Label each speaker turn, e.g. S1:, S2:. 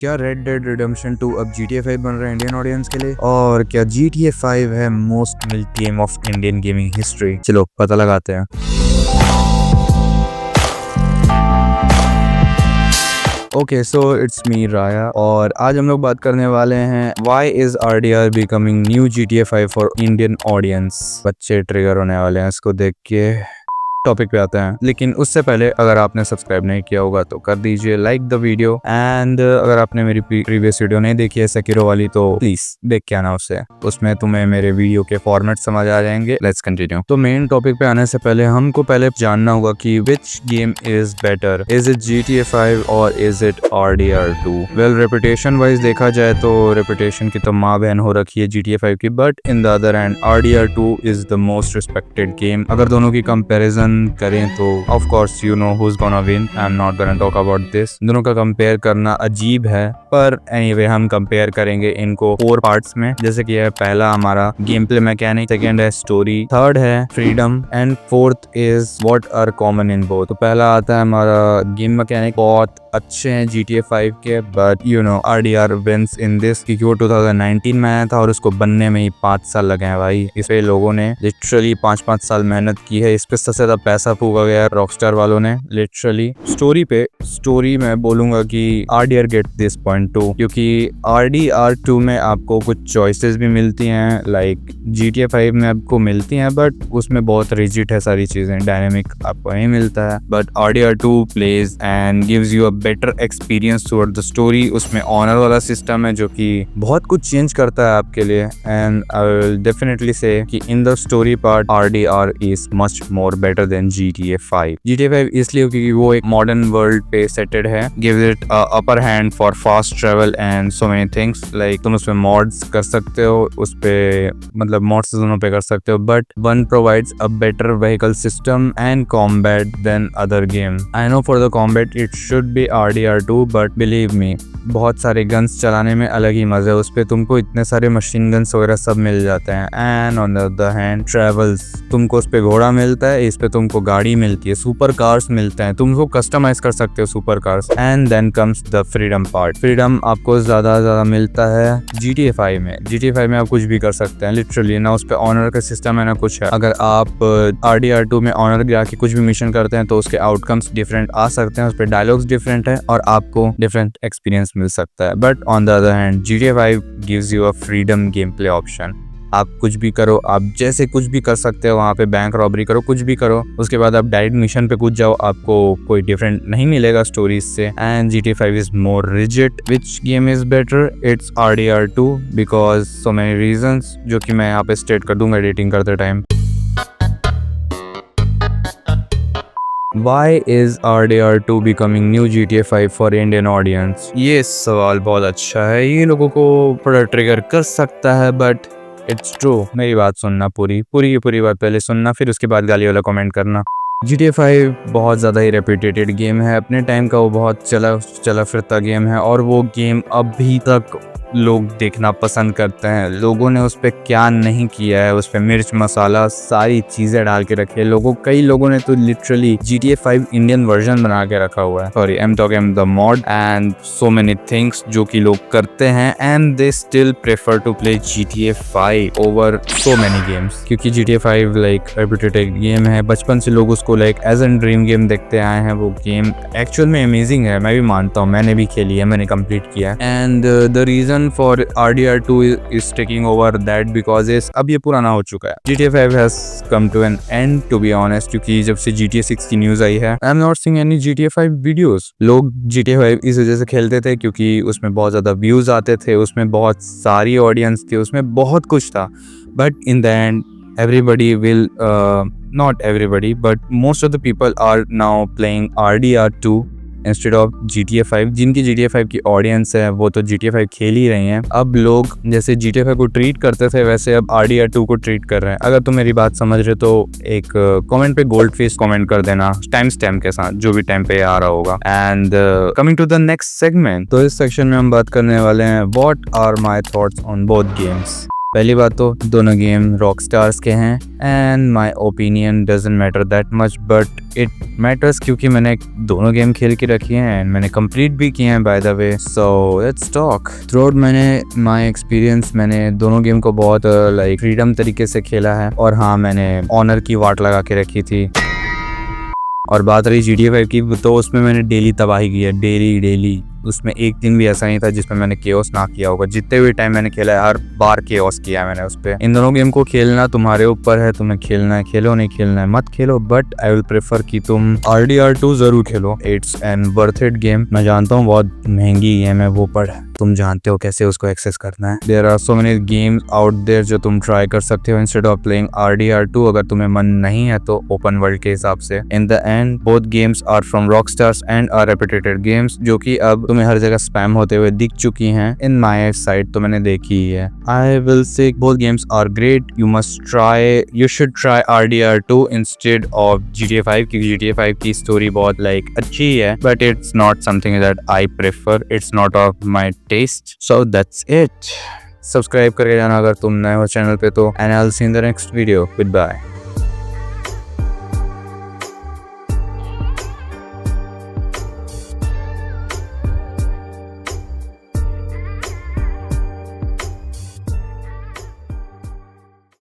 S1: क्या red dead redemption 2 अब GTA 5 बन रहा है इंडियन ऑडियंस के लिए? और क्या GTA 5 है most mild game of Indian gaming history? चलो पता लगाते हैं। ओके, सो इट्स मी राया और आज हम लोग बात करने वाले हैं why is RDR becoming new GTA 5 for Indian audience. बच्चे ट्रिगर होने वाले हैं इसको देख के। टॉपिक पे आते हैं, लेकिन उससे पहले अगर आपने सब्सक्राइब नहीं किया होगा तो कर दीजिए लाइक द वीडियो। एंड अगर आपने मेरी प्रीवियस वीडियो नहीं देखी है सेकिरो वाली तो प्लीज देख के आना उसमें तुम्हें मेरे वीडियो के फॉर्मेट समझ आ जाएंगे। Let's continue. तो मेन टॉपिक पे आने से पहले हमको पहले जानना होगा कि which game is better, is it GTA 5 और is it RDR 2? Well, reputation wise देखा जाए तो रेपुटेशन की तो माँ बहन हो रखी है GTA 5 की, but in the other hand RDR 2 is the most respected game. अगर दोनों की कंपेरिजन करें तो of course you know who is gonna win. I am not gonna talk about this. दोनों का कंपेयर करना अजीब है, पर एनीवे हम कंपेयर करेंगे इनको 4 पार्ट्स में। जैसे कि है पहला हमारा गेम प्ले मैकेनिक, सेकंड है स्टोरी, थर्ड है freedom and fourth is what are common in both. तो पहला आता है हमारा गेम मैकेनिक। बहुत अच्छे हैं GTA 5 के, but you know RDR wins in this क्योंकि वो 2019 में आया था और उसको बनने में ही 5 साल लगे हैं भाई। इस पे लोगों ने लिटरली 5-5 साल मेहनत की है। इस पे सबसे ज्यादा पैसा फूका गया रॉकस्टार वालों ने लिटरली। स्टोरी में बोलूंगा कि RDR get this point two, क्योंकि RDR 2 में आपको कुछ चॉइसेस भी मिलती हैं लाइक GTA 5 में आपको मिलती हैं, बट उसमें बहुत रिजिड है सारी चीजें, डायनेमिक आपको नहीं मिलता है। But RDR 2 plays and gives you a better experience toward the story. उसमें ऑनर वाला सिस्टम है जो कि बहुत कुछ चेंज करता है आपके लिए। एंड आई विल डेफिनेटली से कि in the story part RDR is much more better than GTA 5। GTA 5 इसलिए क्योंकि वो एक मॉडर्न वर्ल्ड पे सेटेड है, gives it upper hand for fast travel and so many things. Like तुम उसमें मॉड्स कर सकते हो, उस पे मतलब मॉड्स दोनों पे कर सकते हो, but one provides a better vehicle system and combat than other game. I know for the combat it should be RDR 2, but believe me बहुत सारे गन्स चलाने में अलग ही मजा है। उस पे तुमको इतने सारे मशीन गन्स वगैरह सब मिल जाते हैं। And on the other hand travels, तुमको उस पे घोड़ा मिलता है, इस पे तुमको गाड़ी मिलती है, सुपर कार्स मिलते हैं, तुमको कस्टमाइज कर सकते हो super cars. And then comes the freedom part. Freedom आपको ज्यादा मिलता है GTA 5 में। GTA 5 में आप कुछ भी कर सकते हैं लिटरली, ना उस पे ऑनर का सिस्टम है ना कुछ है। अगर आप RDR 2 में ऑनर गिरा के कुछ भी मिशन करते हैं तो उसके आउटकम्स डिफरेंट आ सकते हैं, उस पे डायलॉग्स डिफरेंट है और आपको डिफरेंट एक्सपीरियंस मिल सकता है। But on the other hand GTA 5 gives you a freedom game play option. आप कुछ भी करो, आप जैसे कुछ भी कर सकते हो, वहाँ पे बैंक रॉबरी करो, कुछ भी करो, उसके बाद आप डायरेक्ट मिशन पे कूद जाओ, आपको कोई डिफरेंट नहीं मिलेगा स्टोरीज से। And GTA 5 is more rigid. Which game is better? It's RDR 2 because so many reasons जो कि मैं यहाँ पे स्टेट कर दूंगा एडिटिंग करते time. Why is RDR 2 becoming new GTA 5 for Indian audience? ये सवाल बहुत अच्छा है, ये लोगों को थोड़ा ट्रिगर कर सकता है, बट इट्स ट्रू। मेरी बात सुनना, पूरी की पूरी बात पहले सुनना, फिर उसके बाद गाली वाला कमेंट करना। GTA 5 बहुत ज़्यादा ही रेप्यूटेटेड गेम है अपने टाइम का, वो बहुत चला फिरता गेम है और वो गेम अभी तक लोग देखना पसंद करते हैं। लोगों ने उस पर क्या नहीं किया है, उस पर मिर्च मसाला सारी चीज़ें डाल के रखी है। कई लोगों ने तो लिटरली GTA 5 इंडियन वर्जन बना के रखा हुआ है। Sorry, I am talking the mod and so many things जो कि लोग करते हैं। And they still prefer to play GTA 5 over so many games, क्योंकि GTA 5 लाइक रेप्यूटेड गेम है। बचपन से लोग उसको like as an dream game देखते आए हैं। वो गेम एक्चुअल में अमेजिंग है, मैं भी मानता हूँ, मैंने भी खेली है, मैंने कंप्लीट किया। And the reason for RDR 2 is taking over that because अब ये पुराना हो चुका है। GTA 5 has come to an end to be honest, क्योंकि जब से GTA 6 की न्यूज आई है I am not seeing any GTA 5 videos। लोग GTA 5 इस वजह से खेलते थे क्योंकि उसमें बहुत ज्यादा व्यूज आते थे, उसमें बहुत सारी ऑडियंस थी, उसमें बहुत कुछ था। But in the and everybody will not everybody but most of the people are now playing RDR 2 instead of GTA 5। जिनकी GTA 5 की ऑडियंस है वो तो GTA 5 खेल ही रहे हैं। अब लोग जैसे GTA 5 को ट्रीट करते थे वैसे अब RDR 2 को ट्रीट कर रहे हैं। अगर तुम मेरी बात समझ रहे तो एक कमेंट पे गोल्ड फेस कमेंट कर देना टाइम स्टैम्प के साथ, जो भी टाइम पे आ रहा होगा। And coming to the next segment, तो इस सेक्शन में हम बात करने वाले हैं what are my thoughts on both games. पहली बात तो दोनों गेम रॉक स्टार्स के हैं and my opinion doesn't matter that much, but it matters क्योंकि मैंने दोनों गेम खेल के रखी हैं एंड मैंने कंप्लीट भी किए हैं by the way. So let's talk through मैंने माई एक्सपीरियंस, मैंने दोनों गेम को बहुत लाइक फ्रीडम तरीके से खेला है। और हाँ, मैंने ऑनर की वाट लगा के रखी थी। और बात रही GTA 5 की, तो उसमें मैंने डेली तबाही की है, डेली। उसमें एक दिन भी ऐसा नहीं था जिसमें मैंने केओस ना किया होगा। जितने भी टाइम मैंने खेला है हर बार केओस किया है मैंने उस पे। इन दोनों गेम को खेलना तुम्हारे ऊपर है, तुम्हें खेलना है खेलो, नहीं खेलना है मत खेलो, बट आई विल प्रेफर कि तुम RDR2 जरूर खेलो। It's an worth it game. मैं जानता हूँ बहुत महंगी गेम है वो, पर तुम जानते हो कैसे उसको एक्सेस करना है। There are so many games out there जो तुम ट्राई कर सकते हो इंस्टेड ऑफ प्लेइंग RDR2 अगर तुम्हें मन नहीं है तो ओपन वर्ल्ड के हिसाब से। In the end both games are from Rockstars and are reputed games, जो कि अब तुम्हें हर जगह स्पैम होते हुए दिख चुकी हैं। इन माय साइट तो मैंने देखी ही है। I will say both games are great, you should try RDR2 instead of GTA 5 क्योंकि GTA 5 की स्टोरी बहुत लाइक अच्छी है, but it's not something that I prefer, it's not of my taste. So that's it. Subscribe करके जाना अगर तुम नए हो चैनल पे तो, and I will see in the next video. Good bye.